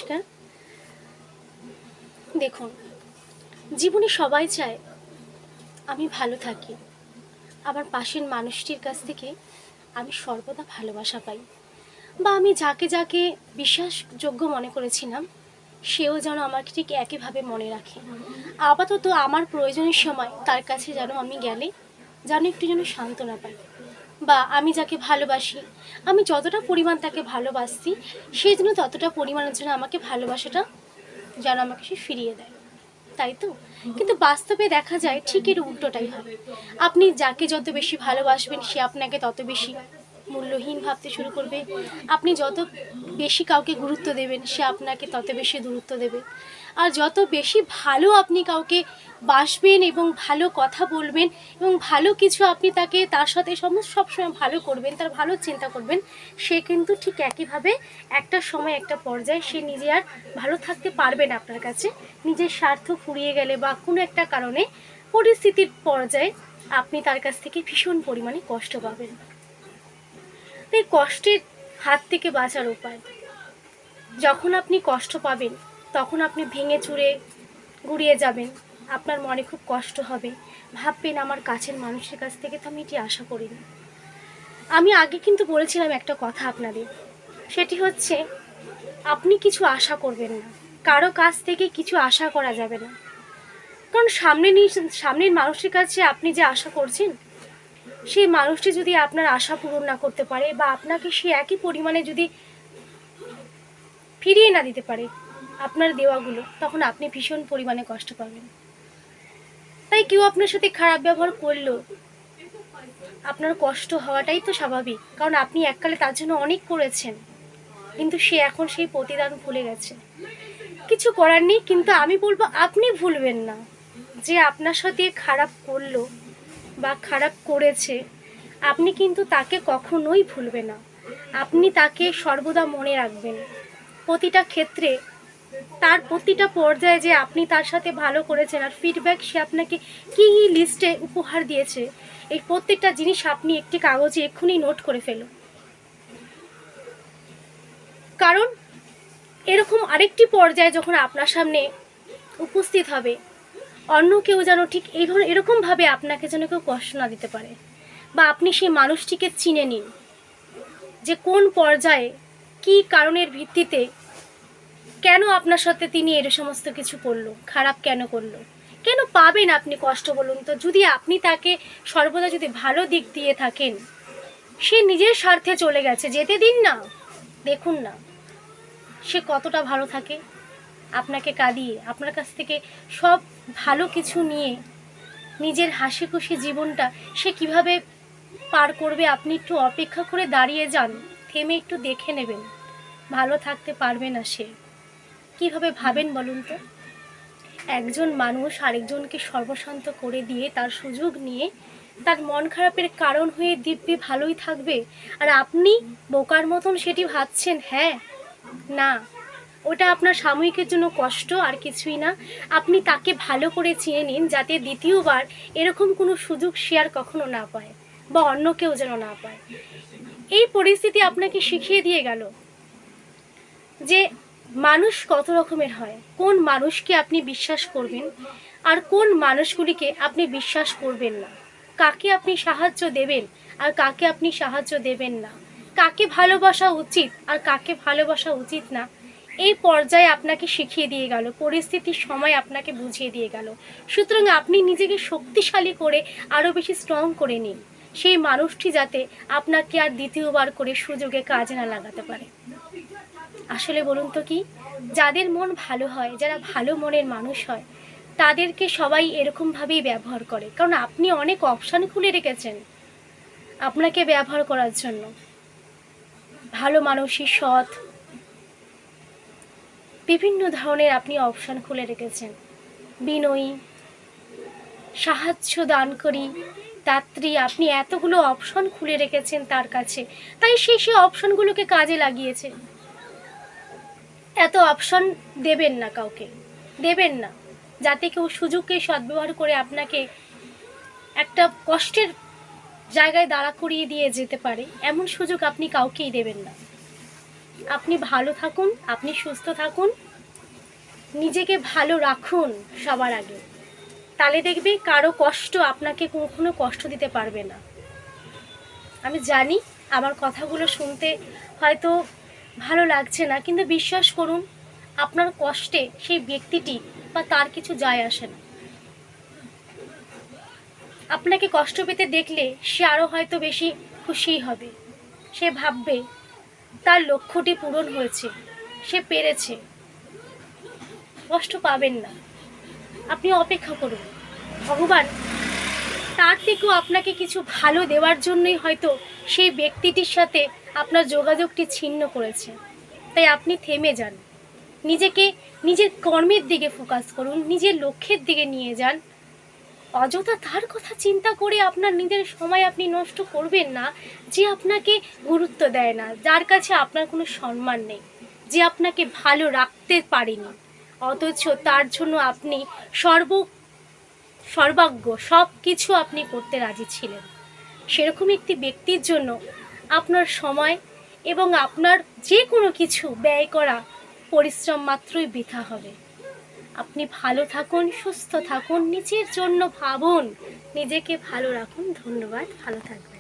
নমস্কার। দেখুন, জীবনে সবাই চায় আমি ভালো থাকি, আমার পাশের মানুষটির কাছ থেকে আমি সর্বদা ভালোবাসা পাই, বা আমি যাকে যাকে বিশ্বাসযোগ্য মনে করেছিলাম সেও যেন আমাকে ঠিক একইভাবে মনে রাখে। আপাতত আমার প্রয়োজনের সময় তার কাছে যেন আমি গেলে যেন একটু যেন সান্ত্বনা পাই, বা আমি যাকে ভালোবাসি আমি যতটা পরিমাণ তাকে ভালোবাসছি সেই জন্য ততটা পরিমাণের জন্য আমাকে ভালোবাসাটা যেন আমাকে সে ফিরিয়ে দেয়, তাই তো? কিন্তু বাস্তবে দেখা যায় ঠিক এর উল্টোটাই হয়। আপনি যাকে যত বেশি ভালোবাসবেন সে আপনাকে তত বেশি মূল্যহীন ভাবতে শুরু করবে। আপনি যত বেশি কাউকে গুরুত্ব দেবেন সে আপনাকে তত বেশি দূরত্ব দেবে। আর যত বেশি ভালো আপনি কাউকে বাসবেন এবং ভালো কথা বলবেন এবং ভালো কিছু আপনি তার সাথে সবসময় ভালো করবেন, তার ভালো চিন্তা করবেন, সে কিন্তু ঠিক একইভাবে একটা সময় একটা পর্যায়ে সে নিজে আর ভালো থাকতে পারবে না আপনার কাছে। নিজের স্বার্থ ফুরিয়ে গেলে বা কোনো একটা কারণে পরিস্থিতির পর্যায়ে আপনি তার কাছ থেকে ভীষণ পরিমাণে কষ্ট পাবেন। এই কষ্টের হাত থেকে বাঁচার উপায়, যখন আপনি কষ্ট পাবেন তখন আপনি ভেঙে চুরে গুড়িয়ে যাবেন, আপনার মনে খুব কষ্ট হবে, ভাববেন আমার কাছের মানুষের কাছ থেকে তো আমি এটি আশা করিনি। আমি আগে কিন্তু বলেছিলাম একটা কথা আপনাদের, সেটি হচ্ছে আপনি কিছু আশা করবেন না, কারো কাছ থেকে কিছু আশা করা যাবে না। কারণ সামনের মানুষের কাছে আপনি যে আশা করছেন সেই মানুষটি যদি আপনার আশা পূরণ না করতে পারে বা আপনাকে সে একই পরিমাণে যদি ফিরিয়ে না দিতে পারে আপনার দেওয়াগুলো, তখন আপনি ভীষণ পরিমাণে কষ্ট পাবেন। তাই কেউ আপনার সাথে খারাপ ব্যবহার করলো আপনার কষ্ট হওয়াটাই তো স্বাভাবিক, কারণ আপনি এককালে তার জন্য অনেক করেছেন, কিন্তু সে এখন সেই প্রতিদান ভুলে গেছে। কিছু করার নেই, কিন্তু আমি বলবো আপনি ভুলবেন না যে আপনার সাথে খারাপ করলো বা খারাপ করেছে, আপনি কিন্তু তাকে কখনোই ভুলবেন না। আপনি তাকে সর্বদা মনে রাখবেন প্রতিটা ক্ষেত্রে, তার প্রতিটা পর্যায়ে যে আপনি তার সাথে ভালো করেছেন আর ফিডব্যাক সে আপনাকে কী লিস্টে উপহার দিয়েছে, এই প্রত্যেকটা জিনিস আপনি একটি কাগজে এক্ষুনি নোট করে ফেলুন। কারণ এরকম আরেকটি পর্যায়ে যখন আপনার সামনে উপস্থিত হবে, অন্য কেউ যেন ঠিক এরকমভাবে আপনাকে যেন কেউ কষ্ট না দিতে পারে, বা আপনি সেই মানুষটিকে চিনে নিন যে কোন পর্যায়ে কী কারণের ভিত্তিতে কেন আপনার সাথে তিনি এর সমস্ত কিছু করলো, খারাপ কেন করলো, কেন পাবেন আপনি কষ্ট বলুন তো? যদি আপনি তাকে সর্বদা যদি ভালো দিক দিয়ে থাকেন, সে নিজের স্বার্থে চলে গেছে, যেতে দিন না, দেখুন না সে কতটা ভালো থাকে, আপনাকে কাঁদিয়ে আপনার কাছ থেকে সব ভালো কিছু নিয়ে নিজের হাসি খুশি জীবনটা সে কিভাবে পার করবে। আপনি একটু অপেক্ষা করে দাঁড়িয়ে যান, থেমে একটু দেখে নেবেন, ভালো থাকতে পারবে না সে। কিভাবে ভাবেন বলুন তো? একজন মানুষ আরেকজনকে সর্বশান্ত করে দিয়ে তার সুযোগ নিয়ে তার মন খারাপের কারণ হয়ে দিব্যি ভালোই থাকবে, আর আপনি বোকার মতন সেটি ভাবছেন। হ্যাঁ, না, ওটা আপনার সাময়িকের জন্য কষ্ট, আর কিছুই না। আপনি তাকে ভালো করে চিনে নিন যাতে দ্বিতীয়বার এরকম কোনো সুযোগ শেয়ার কখনো না পায়, বা অন্য কেউ যেন না পায়। এই পরিস্থিতি আপনাকে শিখিয়ে দিয়ে গেল যে মানুষ কত রকমের হয়, কোন মানুষকে আপনি বিশ্বাস করবেন আর কোন মানুষগুলিকে আপনি বিশ্বাস করবেন না, কাকে আপনি সাহায্য দেবেন আর কাকে আপনি সাহায্য দেবেন না, কাকে ভালোবাসা উচিত আর কাকে ভালোবাসা উচিত না, এই পর্যায়ে আপনাকে শিখিয়ে দিয়ে গেল, পরিস্থিতির সময় আপনাকে বুঝিয়ে দিয়ে গেল। সুতরাং আপনি নিজেকে শক্তিশালী করে আরও বেশি স্ট্রং করে নিন, সেই মানুষটি যাতে আপনাকে আর দ্বিতীয়বার করে সুযোগে কাজে না লাগাতে পারে। আসলে বলুন তো কি, যাদের মন ভালো হয়, যারা ভালো মনের মানুষ হয়, তাদেরকে সবাই এরকমভাবেই ব্যবহার করে, কারণ আপনি অনেক অপশান খুলে রেখেছেন আপনাকে ব্যবহার করার জন্য। ভালো মানুষই, সৎ, বিভিন্ন ধরনের আপনি অপশান খুলে রেখেছেন, বিনয়ী, সাহায্য দানকারী, দাত্রী, আপনি এতগুলো অপশন খুলে রেখেছেন তার কাছে, তাই সে অপশনগুলোকে কাজে লাগিয়েছে। এত অপশন দেবেন না, কাউকে দেবেন না যাতে কেউ সুযোগকে সদ্ব্যবহার করে আপনাকে একটা কষ্টের জায়গায় দাঁড়া করিয়ে দিয়ে যেতে পারে, এমন সুযোগ আপনি কাউকেই দেবেন না। আপনি ভালো থাকুন, আপনি সুস্থ থাকুন, নিজেকে ভালো রাখুন সবার আগে। তাহলে দেখবে কারো কষ্ট আপনাকে কখনো কষ্ট দিতে পারবে না। আমি জানি আমার কথাগুলো শুনতে হয়তো ভালো লাগছে না, কিন্তু বিশ্বাস করুন আপনার কষ্টে সেই ব্যক্তিটি বা তার কিছু যায় আসে না। আপনাকে কষ্ট পেতে দেখলে সে আরও হয়তো বেশি খুশি হবে। সে ভাববে তার লক্ষ্যটি পূরণ হয়েছে, সে পেরেছে। কষ্ট পাবেন না, আপনি অপেক্ষা করুন। ভগবান তার থেকেও আপনাকে কিছু ভালো দেওয়ার জন্যই হয়তো সেই ব্যক্তিটির সাথে আপনার যোগাযোগটি ছিন্ন করেছে। তাই আপনি থেমে যান, নিজেকে নিজের কর্মের দিকে ফোকাস করুন, নিজের লক্ষ্যের দিকে নিয়ে যান। অযথা তার কথা চিন্তা করে আপনার নিজের সময় আপনি নষ্ট করবেন না, যে আপনাকে গুরুত্ব দেয় না, যার কাছে আপনার কোনো সম্মান নেই, যে আপনাকে ভালো রাখতে পারেনি, অথচ তার জন্য আপনি সর্বাগ্য সব কিছু আপনি করতে রাজি ছিলেন। সেরকম একটি ব্যক্তির জন্য আপনার সময় এবং আপনার যে কোনো কিছু ব্যয় করা পরিশ্রম মাত্রই বৃথা হবে। আপনি ভালো থাকুন, সুস্থ থাকুন, নিজের জন্য ভাবুন, নিজেকে ভালো রাখুন। ধন্যবাদ, ভালো থাকবেন।